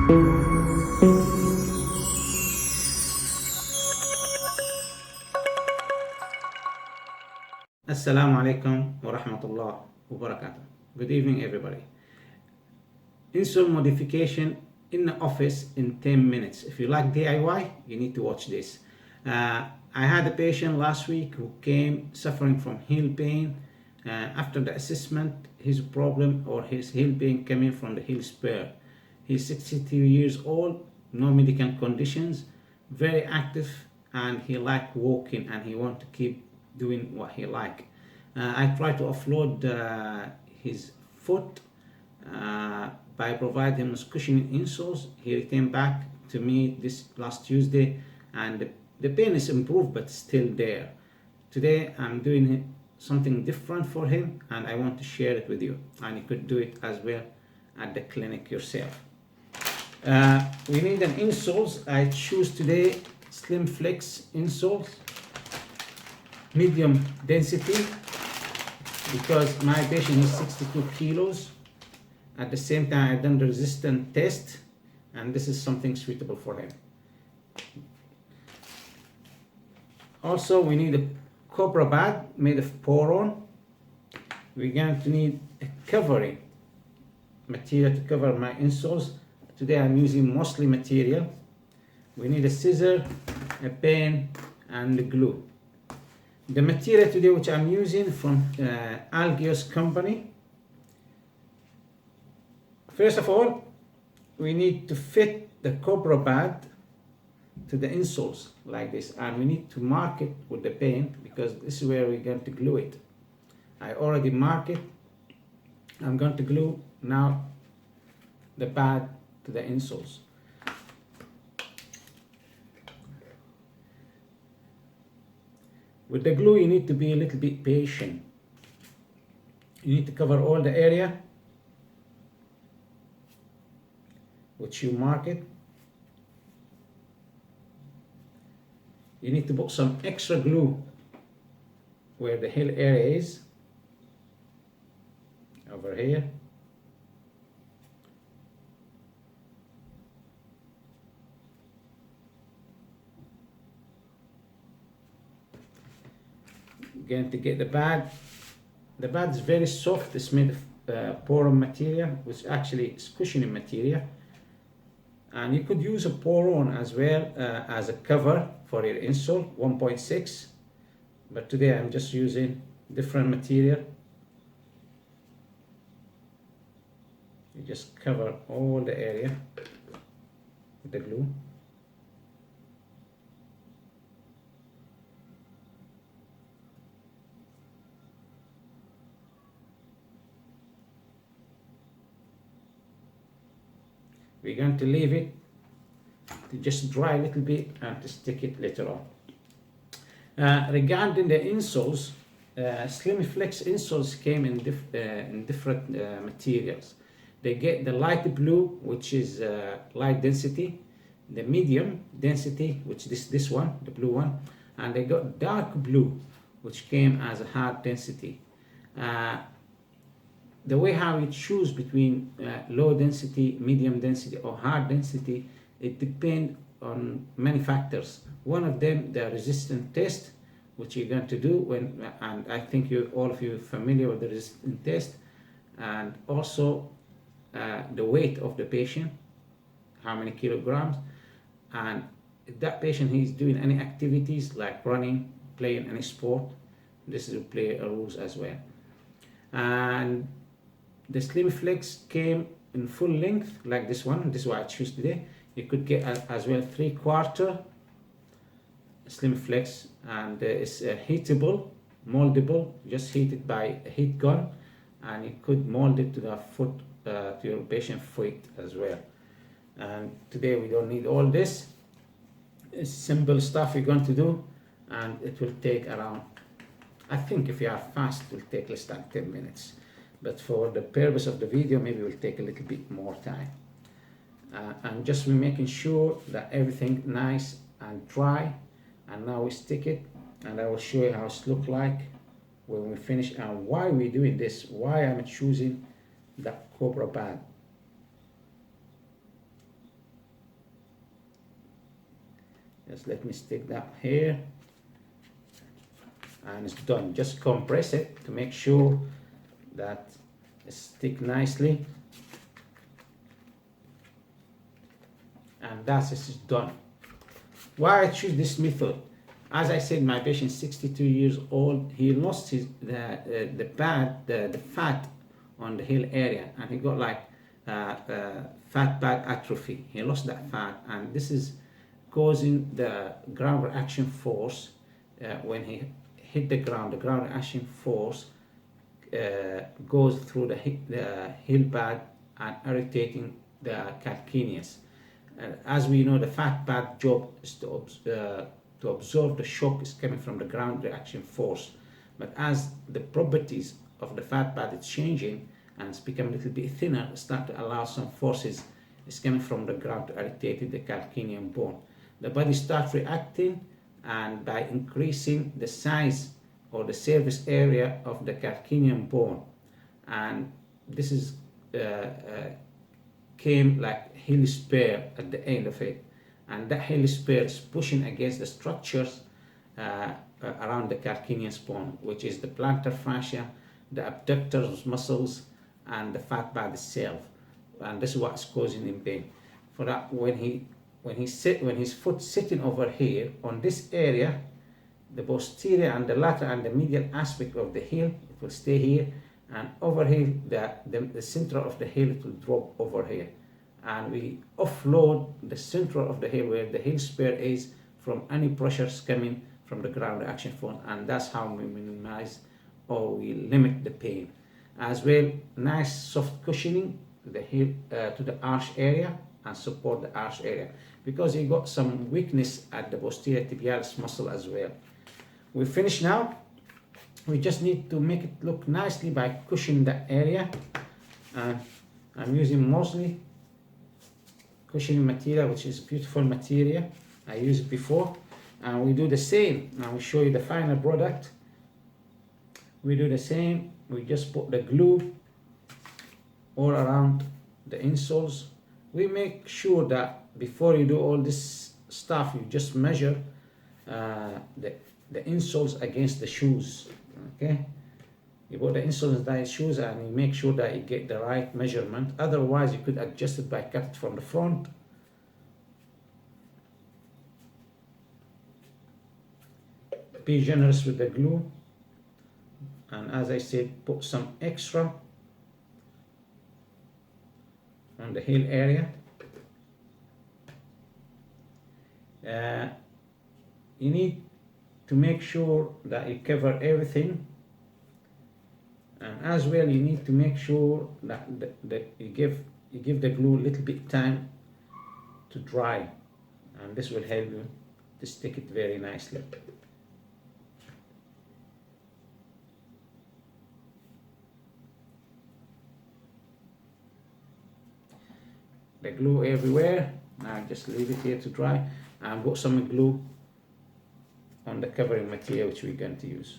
Assalamu alaikum wa rahmatullah wa barakatuh. Good evening, everybody. Insole modification in the office in 10 minutes. If you like DIY, you need to watch this. I had a patient last week who came suffering from heel pain. After the assessment, his problem or his heel pain coming from the heel spur. He's 62 years old, no medical conditions, very active, and he liked walking and he want to keep doing what he like. I tried to offload his foot by providing him cushioning insoles. He returned back to me this last Tuesday, and the pain is improved but still there. Today I'm doing something different for him, and I want to share it with you, and you could do it as well at the clinic yourself. We need an insoles. I choose today Slim Flex insoles, medium density, because my patient is 62 kilos. At the same time, I've done the resistance test, and this is something suitable for him. Also, we need a cobra bag made of poron. We're going to need a covering material to cover my insoles. Today I'm using mostly material. We need a scissor, a pen, and the glue. The material today which I'm using from Algios company. First of all, we need to fit the cobra bag to the insoles like this, and we need to mark it with the pen because this is where we're going to glue it. I already marked it. I'm going to glue now the pad to the insoles. With the glue, you need to be a little bit patient. You need to cover all the area which you mark it. You need to put some extra glue where the heel area is, over here. Going to get the bag. The bag is very soft. It's made of poron material, which actually is cushioning material. And you could use a poron as well as a cover for your insole, 1.6. But today I'm just using different material. You just cover all the area with the glue. We're going to leave it to just dry a little bit and to stick it later on. Regarding the insoles, Slim Flex insoles came in different materials. They get the light blue, which is light density, the medium density, which is this one, the blue one, and they got dark blue, which came as a hard density. The way how you choose between low density, medium density, or hard density, it depends on many factors. One of them, the resistance test, which you're going to do when, and I think all of you are familiar with the resistance test, and also the weight of the patient, how many kilograms, and if that patient is doing any activities like running, playing any sport, this will play a role as well. And the Slim Flex came in full length like this one. This is what I choose today. You could get as well 3/4 Slim Flex, and it's heatable, moldable. Just heat it by a heat gun, and you could mold it to the foot, to your patient foot as well. And today we don't need all this. It's simple stuff we're going to do, and it will take around, I think if you are fast, it will take less than 10 minutes. But for the purpose of the video, maybe it will take a little bit more time. And just we're making sure that everything nice and dry. And now we stick it, and I will show you how it looks like when we finish and why we're doing this, why I'm choosing the Cobra bag. Just let me stick that here, and it's done. Just compress it to make sure that it sticks nicely, and that's it, it's done. Why I choose this method? As I said, my patient is 62 years old. He lost the fat on the heel area, and he got like fat pad atrophy. He lost that fat, and this is causing the ground reaction force. When he hit the ground reaction force goes through the heel pad and irritating the calcaneus. As we know, the fat pad job is to absorb the shock is coming from the ground reaction force. But as the properties of the fat pad is changing and it's becoming a little bit thinner, it starts to allow some forces is coming from the ground to irritate the calcaneum bone. The body starts reacting, and by increasing the size or the surface area of the calcaneum bone, and this is came like heel spur at the end of it, and that heel spur is pushing against the structures around the calcaneus bone, which is the plantar fascia, the abductor muscles, and the fat pad itself, and this is what's causing him pain. For that, when his foot sitting over here on this area, the posterior and the lateral and the medial aspect of the heel, it will stay here, and over here the center of the heel, it will drop over here, and we offload the center of the heel where the heel spur is from any pressures coming from the ground reaction force, and that's how we minimize or we limit the pain. As well, nice soft cushioning the heel to the arch area and support the arch area, because you got some weakness at the posterior tibialis muscle as well. We finished now. We just need to make it look nicely by cushioning that area. I'm using mostly cushioning material, which is beautiful material. I used it before, and we do the same. Now we show you the final product. We do the same. We just put the glue all around the insoles. We make sure that before you do all this stuff, you just measure the insoles against the shoes. Okay, you put the insoles in the shoes and you make sure that you get the right measurement. Otherwise, you could adjust it by cut it from the front. Be generous with the glue, and as I said, put some extra on the heel area. You need to make sure that you cover everything, and as well you need to make sure that you give the glue a little bit time to dry, and this will help you to stick it very nicely. The glue everywhere. Now just leave it here to dry, and put some glue on the covering material which we're going to use.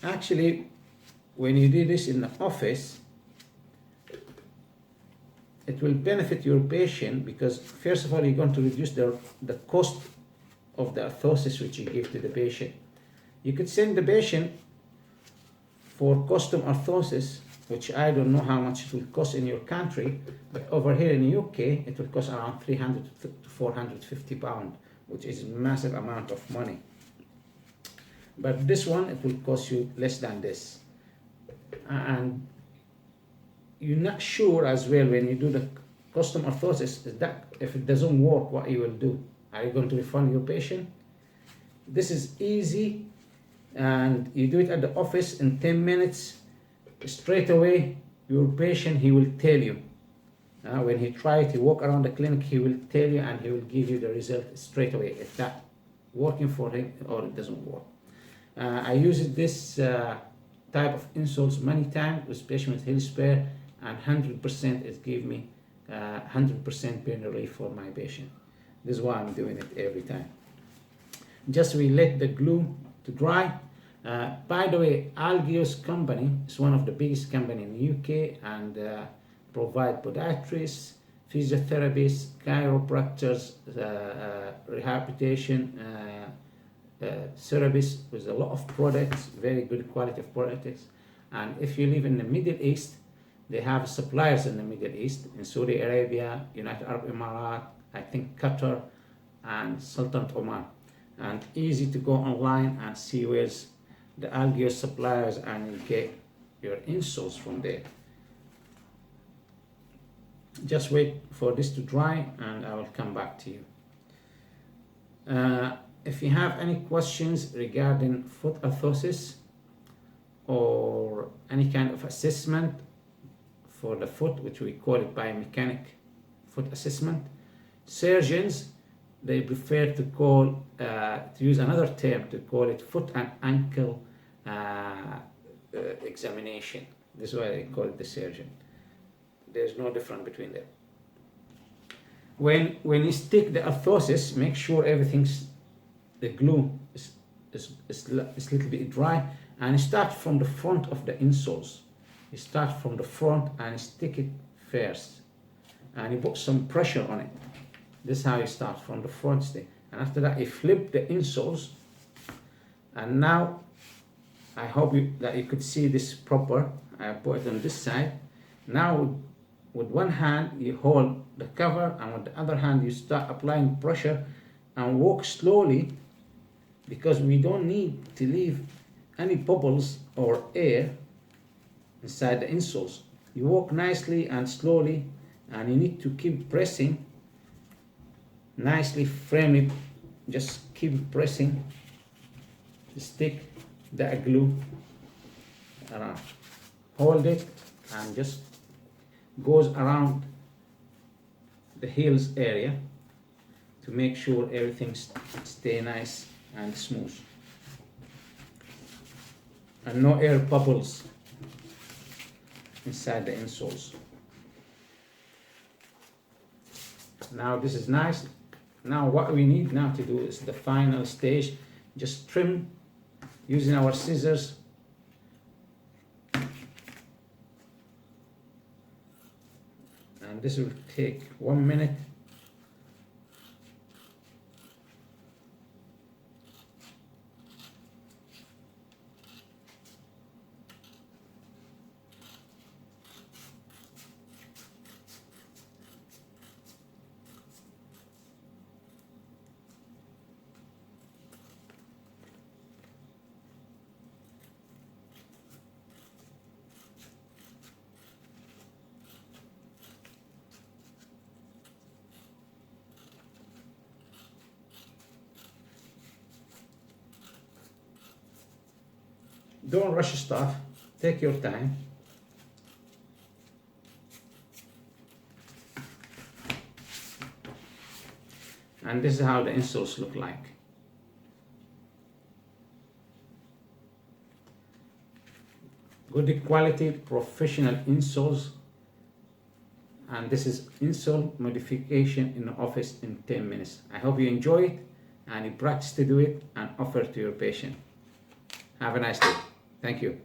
Actually, when you do this in the office, it will benefit your patient, because first of all, you're going to reduce the cost of the orthosis which you give to the patient. You could send the patient for custom orthosis, which I don't know how much it will cost in your country, but over here in the UK, it will cost around 300 to 450 pounds, which is a massive amount of money. But this one, it will cost you less than this. And you're not sure as well when you do the custom orthosis, is that if it doesn't work, what you will do. Are you going to refund your patient? This is easy, and you do it at the office in 10 minutes. Straight away, your patient, he will tell you. When he tries to walk around the clinic, he will tell you, and he will give you the result straight away, if that working for him or it doesn't work. I used this type of insoles many times, especially with heel spur, and 100% it gave me 100% pain relief for my patient. This is why I'm doing it every time. Just we let the glue to dry, By the way, Algios company is one of the biggest company in the UK and provide podiatrists, physiotherapists, chiropractors, rehabilitation therapists with a lot of products, very good quality of products. And if you live in the Middle East, they have suppliers in the Middle East, in Saudi Arabia, United Arab Emirates, I think Qatar, and Sultanate Oman. And easy to go online and see where's the Algios suppliers and you get your insoles from there. Just wait for this to dry and I will come back to you. If you have any questions regarding foot orthosis or any kind of assessment for the foot, which we call it biomechanic foot assessment, surgeons, they prefer to call, to use another term, to call it foot and ankle examination. This is why they call it the surgeon. There's no difference between them. When you stick the orthosis, make sure the glue is a little bit dry, and start from the front of the insoles. You start from the front and stick it first, and you put some pressure on it. This is how you start from the front stick, and after that you flip the insoles. And now I hope that you could see this proper. I put it on this side. Now with one hand you hold the cover, and with the other hand you start applying pressure and walk slowly, because we don't need to leave any bubbles or air inside the insoles. You walk nicely and slowly, and you need to keep pressing nicely, frame it, just keep pressing, stick the glue around, hold it, and just goes around the heels area to make sure everything stay nice and smooth and no air bubbles inside the insoles. Now this is nice. Now what we need now to do is the final stage. Just trim using our scissors. And this will take 1 minute. Don't rush stuff, take your time. And this is how the insoles look like. Good quality, professional insoles. And this is insole modification in the office in 10 minutes. I hope you enjoy it and you practice to do it and offer to your patient. Have a nice day. Thank you.